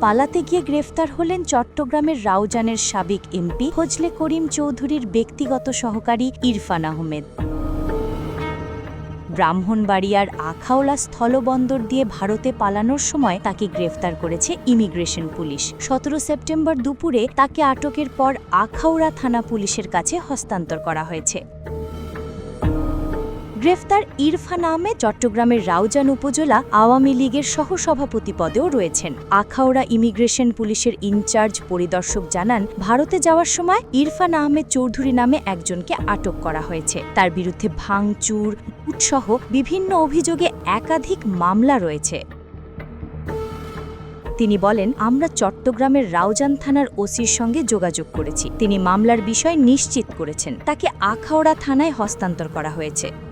পালাতে গিয়ে গ্রেফতার হলেন চট্টগ্রামের রাউজানের সাবেক এমপি ফজলে করিম চৌধুরীর ব্যক্তিগত সহকারী ইরফান আহমেদ। ব্রাহ্মণবাড়িয়ার আখাউড়া স্থলবন্দর দিয়ে ভারতে পালানোর সময় তাকে গ্রেফতার করেছে ইমিগ্রেশন পুলিশ। 17 সেপ্টেম্বর দুপুরে তাকে আটকের পর আখাউড়া থানা পুলিশের কাছে হস্তান্তর করা হয়েছে। গ্রেফতার ইরফান আহমেদ চট্টগ্রামের রাউজান উপজেলা আওয়ামী লীগের সহসভাপতি পদেও রয়েছেন। আখাউড়া ইমিগ্রেশন পুলিশের ইনচার্জ পরিদর্শক জানান, ভারতে যাওয়ার সময় ইরফান আহমেদ চৌধুরী নামে একজনকে আটক করা হয়েছে। তার বিরুদ্ধে ভাঙচুর, লুটসহ বিভিন্ন অভিযোগে একাধিক মামলা রয়েছে। তিনি বলেন, আমরা চট্টগ্রামের রাউজান থানার ওসির সঙ্গে যোগাযোগ করেছি। তিনি মামলার বিষয় নিশ্চিত করেছেন। তাকে আখাউড়া থানায় হস্তান্তর করা হয়েছে।